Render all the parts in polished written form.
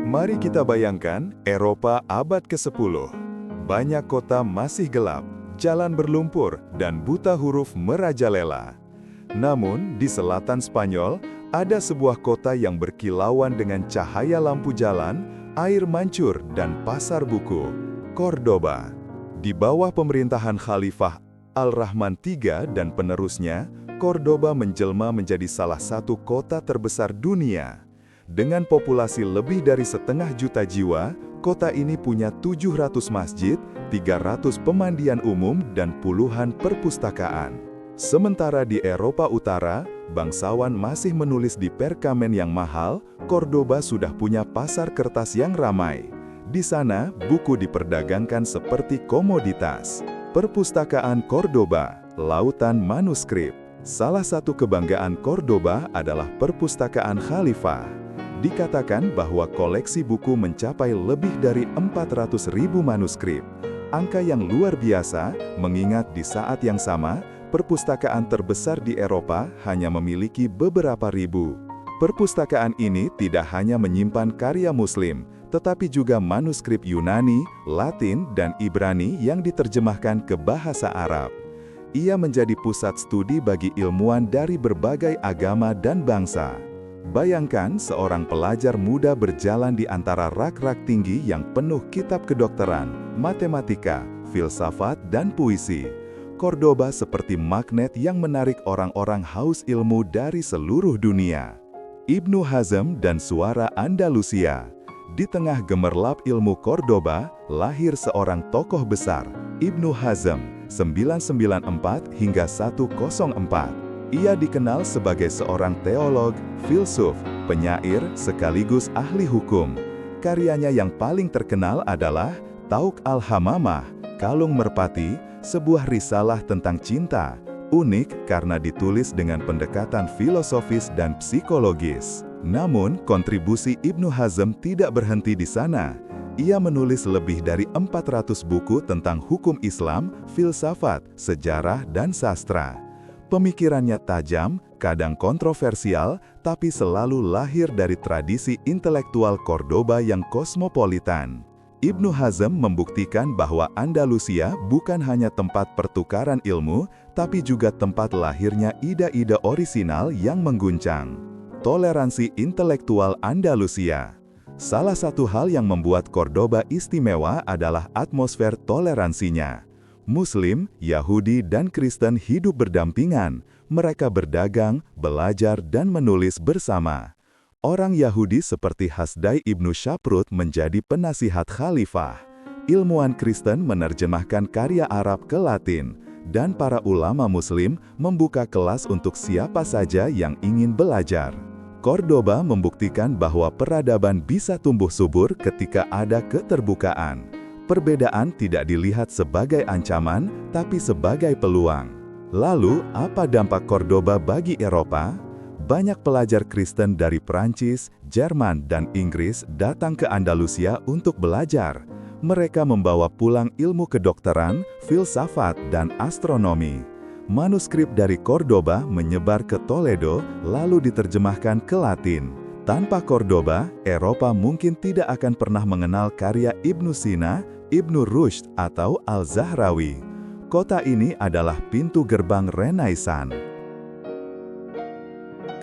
Mari kita bayangkan Eropa abad ke-10. Banyak kota masih gelap, jalan berlumpur, dan buta huruf merajalela. Namun, di selatan Spanyol, ada sebuah kota yang berkilauan dengan cahaya lampu jalan, air mancur, dan pasar buku, Cordoba. Di bawah pemerintahan Khalifah Al-Rahman III dan penerusnya, Cordoba menjelma menjadi salah satu kota terbesar dunia. Dengan populasi lebih dari 1,5 juta jiwa, kota ini punya 700 masjid, 300 pemandian umum, dan puluhan perpustakaan. Sementara di Eropa Utara, bangsawan masih menulis di perkamen yang mahal, Cordoba sudah punya pasar kertas yang ramai. Di sana, buku diperdagangkan seperti komoditas. Perpustakaan Cordoba, lautan manuskrip. Salah satu kebanggaan Cordoba adalah perpustakaan Khalifah. Dikatakan bahwa koleksi buku mencapai lebih dari 400.000 manuskrip. Angka yang luar biasa, mengingat di saat yang sama, perpustakaan terbesar di Eropa hanya memiliki beberapa ribu. Perpustakaan ini tidak hanya menyimpan karya Muslim, tetapi juga manuskrip Yunani, Latin, dan Ibrani yang diterjemahkan ke bahasa Arab. Ia menjadi pusat studi bagi ilmuwan dari berbagai agama dan bangsa. Bayangkan seorang pelajar muda berjalan di antara rak-rak tinggi yang penuh kitab kedokteran, matematika, filsafat, dan puisi. Cordoba seperti magnet yang menarik orang-orang haus ilmu dari seluruh dunia. Ibnu Hazm dan suara Andalusia. Di tengah gemerlap ilmu Cordoba, lahir seorang tokoh besar, Ibnu Hazm, 994 hingga 104. Ia dikenal sebagai seorang teolog, filsuf, penyair, sekaligus ahli hukum. Karyanya yang paling terkenal adalah Tauq al-Hamamah, Kalung Merpati, sebuah risalah tentang cinta, unik karena ditulis dengan pendekatan filosofis dan psikologis. Namun, kontribusi Ibnu Hazm tidak berhenti di sana. Ia menulis lebih dari 400 buku tentang hukum Islam, filsafat, sejarah, dan sastra. Pemikirannya tajam, kadang kontroversial, tapi selalu lahir dari tradisi intelektual Cordoba yang kosmopolitan. Ibnu Hazm membuktikan bahwa Andalusia bukan hanya tempat pertukaran ilmu, tapi juga tempat lahirnya ide-ide orisinal yang mengguncang. Toleransi intelektual Andalusia. Salah satu hal yang membuat Cordoba istimewa adalah atmosfer toleransinya. Muslim, Yahudi, dan Kristen hidup berdampingan. Mereka berdagang, belajar, dan menulis bersama. Orang Yahudi seperti Hasdai ibnu Shaprut menjadi penasihat khalifah. Ilmuwan Kristen menerjemahkan karya Arab ke Latin, dan para ulama Muslim membuka kelas untuk siapa saja yang ingin belajar. Cordoba membuktikan bahwa peradaban bisa tumbuh subur ketika ada keterbukaan. Perbedaan tidak dilihat sebagai ancaman, tapi sebagai peluang. Lalu, apa dampak Cordoba bagi Eropa? Banyak pelajar Kristen dari Prancis, Jerman, dan Inggris datang ke Andalusia untuk belajar. Mereka membawa pulang ilmu kedokteran, filsafat, dan astronomi. Manuskrip dari Cordoba menyebar ke Toledo, lalu diterjemahkan ke Latin. Tanpa Cordoba, Eropa mungkin tidak akan pernah mengenal karya Ibnu Sina, Ibnu Rushd, atau Al-Zahrawi. Kota ini adalah pintu gerbang Renaissance.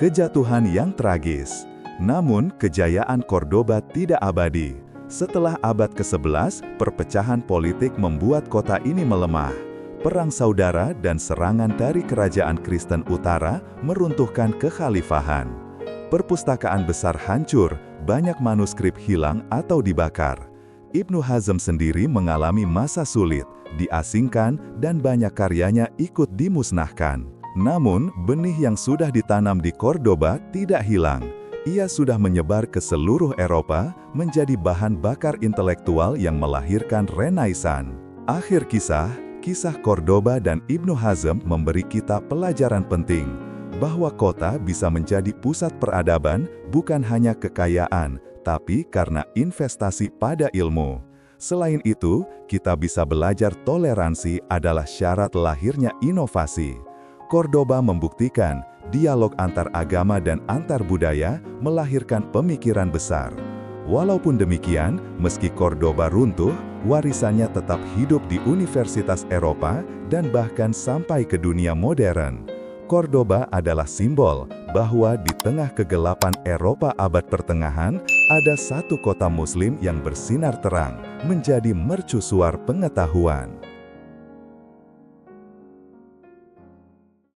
Kejatuhan yang tragis. Namun, kejayaan Cordoba tidak abadi. Setelah abad ke-11, perpecahan politik membuat kota ini melemah. Perang saudara dan serangan dari kerajaan Kristen Utara meruntuhkan kekhalifahan. Perpustakaan besar hancur, banyak manuskrip hilang atau dibakar. Ibnu Hazm sendiri mengalami masa sulit, diasingkan, dan banyak karyanya ikut dimusnahkan. Namun, benih yang sudah ditanam di Cordoba tidak hilang. Ia sudah menyebar ke seluruh Eropa, menjadi bahan bakar intelektual yang melahirkan Renaissance. Akhir kisah, kisah Cordoba dan Ibnu Hazm memberi kita pelajaran penting, bahwa kota bisa menjadi pusat peradaban bukan hanya kekayaan, tapi karena investasi pada ilmu. Selain itu, kita bisa belajar toleransi adalah syarat lahirnya inovasi. Cordoba membuktikan dialog antar agama dan antar budaya melahirkan pemikiran besar. Walaupun demikian, meski Cordoba runtuh, warisannya tetap hidup di universitas Eropa dan bahkan sampai ke dunia modern. Cordoba adalah simbol bahwa di tengah kegelapan Eropa abad pertengahan, ada satu kota muslim yang bersinar terang, menjadi mercusuar pengetahuan.